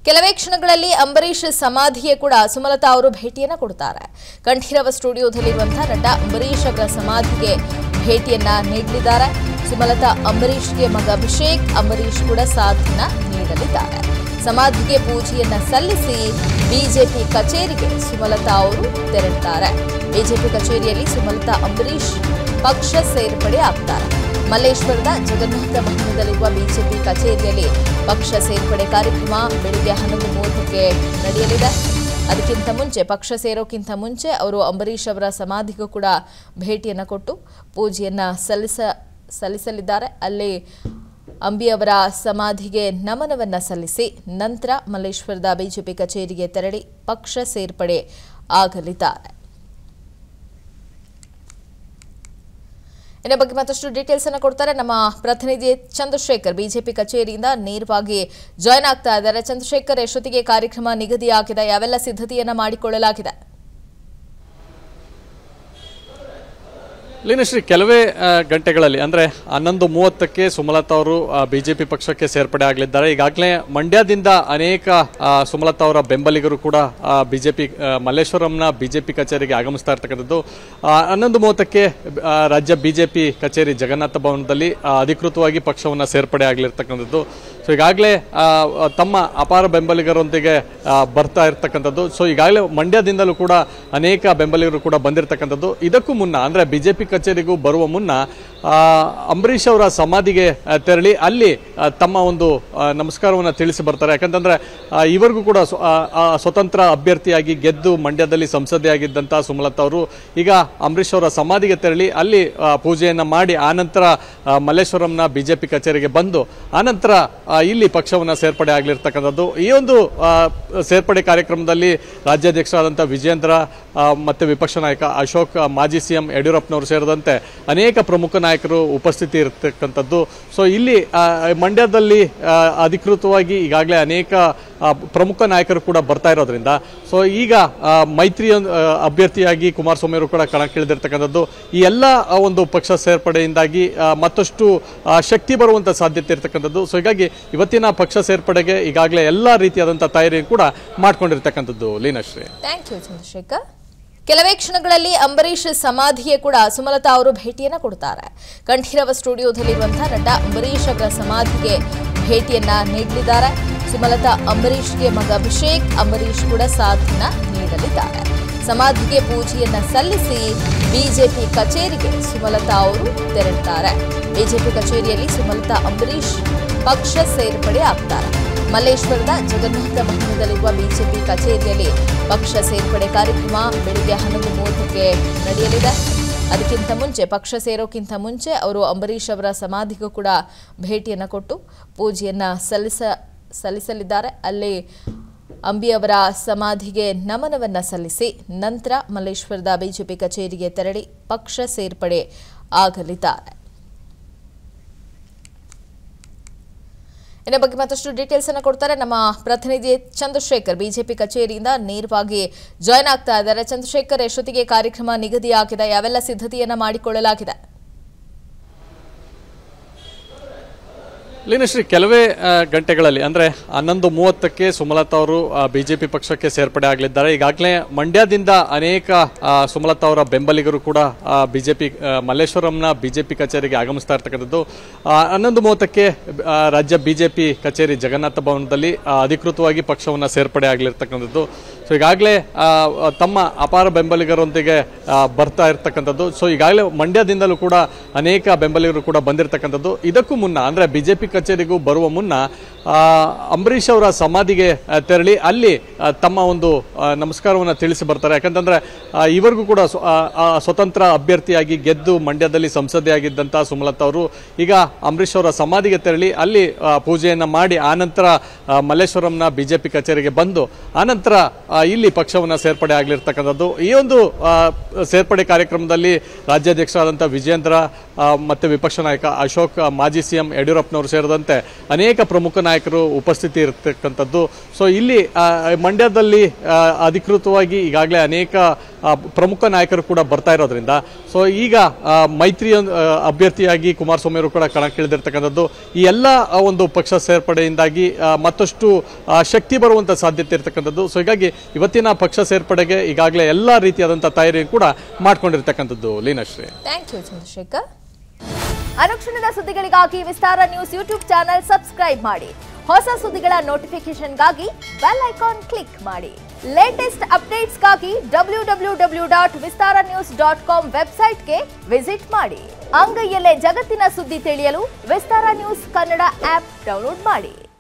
ಕೆಲವೇ ಕ್ಷಣಗಳಲ್ಲಿ ಅಂಬರೀಶ್ ಸಮಾಧಿಗೆ ಕೂಡ ಸುಮಲತಾ ಅವರು ಭೇಟಿಯನ್ನ ಕೊಡ್ತಾರೆ. ಕಂಠೀರವ ಸ್ಟುಡಿಯೋದಲ್ಲಿರುವಂತಹ ನಟ ಅಂಬರೀಶ್ ಅವರ ಸಮಾಧಿಗೆ ಭೇಟಿಯನ್ನ ನೀಡಲಿದ್ದಾರೆ. ಸುಮಲತಾ ಅಂಬರೀಶ್ಗೆ ಮಗ ಅಭಿಷೇಕ್ ಅಂಬರೀಶ್ ಕೂಡ ಸಾಥನ್ನ ನೀಡಲಿದ್ದಾರೆ. ಸಮಾಧಿಗೆ ಪೂಜೆಯನ್ನ ಸಲ್ಲಿಸಿ ಬಿಜೆಪಿ ಕಚೇರಿಗೆ ಸುಮಲತಾ ಅವರು ತೆರಳುತ್ತಾರೆ. ಬಿಜೆಪಿ ಕಚೇರಿಯಲ್ಲಿ ಸುಮಲತಾ ಅಂಬರೀಶ್ ಪಕ್ಷ ಸೇರ್ಪಡೆ ಆಗ್ತಾರೆ. ಮಲ್ಲೇಶ್ವರದ ಜಗನ್ನಾಥ ಭವನದಲ್ಲಿರುವ ಬಿಜೆಪಿ ಕಚೇರಿಯಲ್ಲಿ ಪಕ್ಷ ಸೇರ್ಪಡೆ ಕಾರ್ಯಕ್ರಮ ಬೆಳಿಗ್ಗೆ 11:30ಕ್ಕೆ ನಡೆಯಲಿದೆ. ಅದಕ್ಕಿಂತ ಮುಂಚೆ ಪಕ್ಷ ಸೇರೋಕ್ಕಿಂತ ಮುಂಚೆ ಅವರು ಅಂಬರೀಶ್ ಅವರ ಸಮಾಧಿಗೂ ಕೂಡ ಭೇಟಿಯನ್ನು ಕೊಟ್ಟು ಪೂಜೆಯನ್ನು ಸಲ್ಲಿಸಲಿದ್ದಾರೆ. ಅಲ್ಲಿ ಅಂಬಿ ಅವರ ಸಮಾಧಿಗೆ ನಮನವನ್ನ ಸಲ್ಲಿಸಿ ನಂತರ ಮಲ್ಲೇಶ್ವರದ ಬಿಜೆಪಿ ಕಚೇರಿಗೆ ತೆರಳಿ ಪಕ್ಷ ಸೇರ್ಪಡೆ ಆಗಲಿದ್ದಾರೆ. ಇದರ ಬಗ್ಗೆ ಮತ್ತಷ್ಟು ಡೀಟೇಲ್ಸ್ ಅನ್ನು ಕೊಡ್ತಾರೆ ನಮ್ಮ ಪ್ರತಿನಿಧಿ ಚಂದ್ರಶೇಖರ್. ಬಿಜೆಪಿ ಕಚೇರಿಯಿಂದ ನೇರವಾಗಿ ಜಾಯ್ನ್ ಆಗ್ತಾ ಇದ್ದಾರೆ. ಚಂದ್ರಶೇಖರ್, ಎಷ್ಟೊತ್ತಿಗೆ ಕಾರ್ಯಕ್ರಮ ನಿಗದಿಯಾಗಿದೆ? ಯಾವೆಲ್ಲ ಸಿದ್ಧತೆಯನ್ನ ಮಾಡಿಕೊಳ್ಳಲಾಗಿದೆ? ಲೀನಶ್ರೀ, ಕೆಲವೇ ಗಂಟೆಗಳಲ್ಲಿ ಅಂದರೆ 11:30ಕ್ಕೆ ಸುಮಲತಾ ಅವರು ಬಿಜೆಪಿ ಪಕ್ಷಕ್ಕೆ ಸೇರ್ಪಡೆ ಆಗಲಿದ್ದಾರೆ. ಈಗಾಗಲೇ ಮಂಡ್ಯದಿಂದ ಅನೇಕ ಸುಮಲತಾ ಅವರ ಬೆಂಬಲಿಗರು ಕೂಡ ಬಿಜೆಪಿ ಮಲ್ಲೇಶ್ವರಂನ ಬಿಜೆಪಿ ಕಚೇರಿಗೆ ಆಗಮಿಸ್ತಾ ಇರ್ತಕ್ಕಂಥದ್ದು. 11:30ಕ್ಕೆ ರಾಜ್ಯ ಬಿಜೆಪಿ ಕಚೇರಿ ಜಗನ್ನಾಥ ಭವನದಲ್ಲಿ ಅಧಿಕೃತವಾಗಿ ಪಕ್ಷವನ್ನು ಸೇರ್ಪಡೆ ಆಗಲಿರ್ತಕ್ಕಂಥದ್ದು. ಸೊ ಈಗಾಗಲೇ ತಮ್ಮ ಅಪಾರ ಬೆಂಬಲಿಗರೊಂದಿಗೆ ಬರ್ತಾ ಇರ್ತಕ್ಕಂಥದ್ದು. ಸೊ ಈಗಾಗಲೇ ಮಂಡ್ಯದಿಂದಲೂ ಕೂಡ ಅನೇಕ ಬೆಂಬಲಿಗರು ಕೂಡ ಬಂದಿರತಕ್ಕಂಥದ್ದು. ಇದಕ್ಕೂ ಮುನ್ನ ಅಂದರೆ ಬಿಜೆಪಿ ಕಚೇರಿಗೂ ಬರುವ ಮುನ್ನ ಅಂಬರೀಶ್ ಅವರ ಸಮಾಧಿಗೆ ತೆರಳಿ ಅಲ್ಲಿ ತಮ್ಮ ಒಂದು ನಮಸ್ಕಾರವನ್ನು ತಿಳಿಸಿ ಬರ್ತಾರೆ. ಯಾಕಂತಂದ್ರೆ ಇವರಿಗೂ ಕೂಡ ಸ್ವತಂತ್ರ ಅಭ್ಯರ್ಥಿಯಾಗಿ ಗೆದ್ದು ಮಂಡ್ಯದಲ್ಲಿ ಸಂಸದೆಯಾಗಿದ್ದಂಥ ಸುಮಲತಾ ಅವರು ಈಗ ಅಂಬರೀಶ್ ಅವರ ಸಮಾಧಿಗೆ ತೆರಳಿ ಅಲ್ಲಿ ಪೂಜೆಯನ್ನು ಮಾಡಿ ಆನಂತರ ಮಲ್ಲೇಶ್ವರಂನ ಬಿಜೆಪಿ ಕಚೇರಿಗೆ ಬಂದು ಆನಂತರ ಇಲ್ಲಿ ಪಕ್ಷವನ್ನು ಸೇರ್ಪಡೆ ಆಗಲಿರ್ತಕ್ಕಂಥದ್ದು. ಈ ಒಂದು ಸೇರ್ಪಡೆ ಕಾರ್ಯಕ್ರಮದಲ್ಲಿ ರಾಜ್ಯಾಧ್ಯಕ್ಷರಾದಂಥ ವಿಜೇಂದ್ರ ಮತ್ತು ವಿಪಕ್ಷ ನಾಯಕ ಅಶೋಕ್, ಮಾಜಿ ಸಿಎಂ ಯಡಿಯೂರಪ್ಪನವರು ಸೇರಿದಂತೆ ಅನೇಕ ಪ್ರಮುಖ ನಾಯಕರು ಉಪಸ್ಥಿತಿ ಇರತಕ್ಕಂಥದ್ದು. ಸೊ ಇಲ್ಲಿ ಮಂಡ್ಯದಲ್ಲಿ ಅಧಿಕೃತವಾಗಿ ಈಗಾಗಲೇ ಅನೇಕ ಪ್ರಮುಖ ನಾಯಕರು ಕೂಡ ಬರ್ತಾ ಇರೋದ್ರಿಂದ ಸೊ ಈಗ ಮೈತ್ರಿ ಅಭ್ಯರ್ಥಿಯಾಗಿ ಕುಮಾರಸ್ವಾಮಿ ಅವರು ಕೂಡ ಕಣಕ್ಕಿಳಿದಿರ್ತಕ್ಕಂಥದ್ದು. ಈ ಎಲ್ಲ ಒಂದು ಪಕ್ಷ ಸೇರ್ಪಡೆಯಿಂದಾಗಿ ಮತ್ತಷ್ಟು ಶಕ್ತಿ ಬರುವಂಥ ಸಾಧ್ಯತೆ ಇರತಕ್ಕಂಥದ್ದು. ಸೊ ಹೀಗಾಗಿ ಇವತ್ತಿನ ಪಕ್ಷ ಸೇರ್ಪಡೆಗೆ ಈಗಾಗಲೇ ಎಲ್ಲ ರೀತಿಯಾದಂಥ ತಯಾರಿ ಕೂಡ ಮಾಡ್ಕೊಂಡಿರ್ತಕ್ಕಂಥದ್ದು. Leenashree, thank you Chandrashekhar. ಕೆಲವೇ ಕ್ಷಣಗಳಲ್ಲಿ ಅಂಬರೀಶ್ ಸಮಾಧಿಗೆ ಕೂಡ ಸುಮಲತಾ ಅವರು ಭೇಟಿಯನ್ನ ಕೊಡ್ತಾರೆ. ಕಂಠೀರವ ಸ್ಟುಡಿಯೋದಲ್ಲಿರುವಂತಹ ನಟ ಅಂಬರೀಶ್ ಅವರ ಸಮಾಧಿಗೆ ಭೇಟಿಯನ್ನ ನೀಡಲಿದ್ದಾರೆ. ಸುಮಲತಾ ಅಂಬರೀಶ್ಗೆ ಮಗ ಅಭಿಷೇಕ್ ಅಂಬರೀಶ್ ಕೂಡ ಸಾಥನ್ನ ನೀಡಲಿದ್ದಾರೆ. ಸಮಾಧಿಗೆ ಪೂಜೆಯನ್ನ ಸಲ್ಲಿಸಿ ಬಿಜೆಪಿ ಕಚೇರಿಗೆ ಸುಮಲತಾ ಅವರು ತೆರಳುತ್ತಾರೆ. ಬಿಜೆಪಿ ಕಚೇರಿಯಲ್ಲಿ ಸುಮಲತಾ ಅಂಬರೀಶ್ ಪಕ್ಷ ಸೇರ್ಪಡೆ ಆಗ್ತಾರೆ. ಮಲ್ಲೇಶ್ವರದ ಜಗನ್ನಾಥ ಭವನದಲ್ಲಿರುವ ಬಿಜೆಪಿ ಕಚೇರಿಯಲ್ಲಿ ಪಕ್ಷ ಸೇರ್ಪಡೆ ಕಾರ್ಯಕ್ರಮ ಬೆಳಿಗ್ಗೆ 11:30ಕ್ಕೆ ನಡೆಯಲಿದೆ. ಅದಕ್ಕಿಂತ ಮುಂಚೆ ಪಕ್ಷ ಸೇರೋಕ್ಕಿಂತ ಮುಂಚೆ ಅವರು ಅಂಬರೀಶ್ ಅವರ ಸಮಾಧಿಗೂ ಕೂಡ ಭೇಟಿಯನ್ನು ಕೊಟ್ಟು ಪೂಜೆಯನ್ನು ಸಲ್ಲಿಸಲಿದ್ದಾರೆ. ಅಲ್ಲಿ ಅಂಬಿ ಅವರ ಸಮಾಧಿಗೆ ನಮನವನ್ನ ಸಲ್ಲಿಸಿ ನಂತರ ಮಲ್ಲೇಶ್ವರದ ಬಿಜೆಪಿ ಕಚೇರಿಗೆ ತೆರಳಿ ಪಕ್ಷ ಸೇರ್ಪಡೆ ಆಗಲಿದ್ದಾರೆ. ಇದರ ಬಗ್ಗೆ ಮತ್ತಷ್ಟು ಡೀಟೇಲ್ಸ್ ಅನ್ನು ಕೊಡ್ತಾರೆ ನಮ್ಮ ಪ್ರತಿನಿಧಿ ಚಂದ್ರಶೇಖರ್. ಬಿಜೆಪಿ ಕಚೇರಿಯಿಂದ ನೇರವಾಗಿ ಜಾಯ್ನ್ ಆಗ್ತಾ ಇದ್ದಾರೆ. ಚಂದ್ರಶೇಖರ್, ಎಷ್ಟೊತ್ತಿಗೆ ಕಾರ್ಯಕ್ರಮ ನಿಗದಿಯಾಗಿದೆ? ಯಾವೆಲ್ಲ ಸಿದ್ಧತೆಯನ್ನ ಮಾಡಿಕೊಳ್ಳಲಾಗಿದೆ? ಲೀನಶ್ರೀ, ಕೆಲವೇ ಗಂಟೆಗಳಲ್ಲಿ ಅಂದರೆ 11:30ಕ್ಕೆ ಸುಮಲತಾ ಅವರು ಬಿಜೆಪಿ ಪಕ್ಷಕ್ಕೆ ಸೇರ್ಪಡೆ ಆಗಲಿದ್ದಾರೆ. ಈಗಾಗಲೇ ಮಂಡ್ಯದಿಂದ ಅನೇಕ ಸುಮಲತಾ ಅವರ ಬೆಂಬಲಿಗರು ಕೂಡ ಬಿಜೆಪಿ ಮಲ್ಲೇಶ್ವರಂನ ಬಿಜೆಪಿ ಕಚೇರಿಗೆ ಆಗಮಿಸ್ತಾ ಇರ್ತಕ್ಕಂಥದ್ದು. 11:30ಕ್ಕೆ ರಾಜ್ಯ ಬಿಜೆಪಿ ಕಚೇರಿ ಜಗನ್ನಾಥ ಭವನದಲ್ಲಿ ಅಧಿಕೃತವಾಗಿ ಪಕ್ಷವನ್ನು ಸೇರ್ಪಡೆ ಆಗಲಿರ್ತಕ್ಕಂಥದ್ದು. ಸೊ ಈಗಾಗಲೇ ತಮ್ಮ ಅಪಾರ ಬೆಂಬಲಿಗರೊಂದಿಗೆ ಬರ್ತಾ ಇರ್ತಕ್ಕಂಥದ್ದು. ಸೊ ಈಗಾಗಲೇ ಮಂಡ್ಯದಿಂದಲೂ ಕೂಡ ಅನೇಕ ಬೆಂಬಲಿಗರು ಕೂಡ ಬಂದಿರತಕ್ಕಂಥದ್ದು. ಇದಕ್ಕೂ ಮುನ್ನ ಅಂದರೆ ಬಿಜೆಪಿ ಕಚೇರಿಗೂ ಬರುವ ಮುನ್ನ ಅಂಬರೀಶ್ ಅವರ ಸಮಾಧಿಗೆ ತೆರಳಿ ಅಲ್ಲಿ ತಮ್ಮ ಒಂದು ನಮಸ್ಕಾರವನ್ನು ತಿಳಿಸಿ ಬರ್ತಾರೆ. ಯಾಕಂತಂದ್ರೆ ಇವರಿಗೂ ಕೂಡ ಸ್ವತಂತ್ರ ಅಭ್ಯರ್ಥಿಯಾಗಿ ಗೆದ್ದು ಮಂಡ್ಯದಲ್ಲಿ ಸಂಸದೆಯಾಗಿದ್ದಂಥ ಸುಮಲತಾ ಅವರು ಈಗ ಅಂಬರೀಶ್ ಅವರ ಸಮಾಧಿಗೆ ತೆರಳಿ ಅಲ್ಲಿ ಪೂಜೆಯನ್ನು ಮಾಡಿ ಆನಂತರ ಮಲ್ಲೇಶ್ವರಂನ ಬಿಜೆಪಿ ಕಚೇರಿಗೆ ಬಂದು ಆನಂತರ ಇಲ್ಲಿ ಪಕ್ಷವನ್ನು ಸೇರ್ಪಡೆ ಆಗಲಿರ್ತಕ್ಕಂಥದ್ದು. ಈ ಒಂದು ಸೇರ್ಪಡೆ ಕಾರ್ಯಕ್ರಮದಲ್ಲಿ ರಾಜ್ಯಾಧ್ಯಕ್ಷರಾದಂಥ ವಿಜೇಂದ್ರ ಮತ್ತು ವಿಪಕ್ಷ ನಾಯಕ ಅಶೋಕ್, ಮಾಜಿ ಸಿಎಂ ಯಡಿಯೂರಪ್ಪನವರು ಸೇರಿದಂತೆ ಅನೇಕ ಪ್ರಮುಖ ನಾಯಕರು ಉಪಸ್ಥಿತಿ ಇರತಕ್ಕಂಥದ್ದು. ಸೊ ಇಲ್ಲಿ ಮಂಡ್ಯದಲ್ಲಿ ಅಧಿಕೃತವಾಗಿ ಈಗಾಗಲೇ ಅನೇಕ ಪ್ರಮುಖ ನಾಯಕರು ಕೂಡ ಬರ್ತಾ ಇರೋದ್ರಿಂದ ಸೊ ಈಗ ಮೈತ್ರಿ ಅಭ್ಯರ್ಥಿಯಾಗಿ ಕುಮಾರಸ್ವಾಮಿ ಅವರು ಕೂಡ ಕಣಕ್ಕಿಳಿದಿರ್ತಕ್ಕಂಥದ್ದು. ಈ ಎಲ್ಲ ಒಂದು ಪಕ್ಷ ಸೇರ್ಪಡೆಯಿಂದಾಗಿ ಮತ್ತಷ್ಟು ಶಕ್ತಿ ಬರುವಂತ ಸಾಧ್ಯತೆ ಇರತಕ್ಕಂಥದ್ದು. ಸೊ ಹೀಗಾಗಿ ಇವತ್ತಿನ ಪಕ್ಷ ಸೇರ್ಪಡೆಗೆ ಈಗಾಗಲೇ ಎಲ್ಲ ರೀತಿಯಾದಂತಹ ತಯಾರಿ ಕೂಡ ಮಾಡ್ಕೊಂಡಿರ್ತಕ್ಕಂಥದ್ದು. Leenashree, thank you Chandrashekhar. ಅನುಕ್ಷಣದ ಸುದ್ದಿಗಳಿಗಾಗಿ Vistara news YouTube channel subscribe ಮಾಡಿ. ಹೊಸ ಸುದ್ದಿಗಳ ನೋಟಿಫಿಕೇಶನ್ಗಾಗಿ ಬೆಲ್ ಐಕಾನ್ ಕ್ಲಿಕ್ ಮಾಡಿ. ಲೇಟೆಸ್ಟ್ ಅಪ್ಡೇಟ್ಸ್ಗಾಗಿ www.vistaranews.com ವೆಬ್ಸೈಟ್ಗೆ ವಿಸಿಟ್ ಮಾಡಿ. ಅಂಗೈಯಲ್ಲೇ ಜಗತ್ತಿನ ಸುದ್ದಿ ತಿಳಿಯಲು Vistara news Kannada app download ಮಾಡಿ.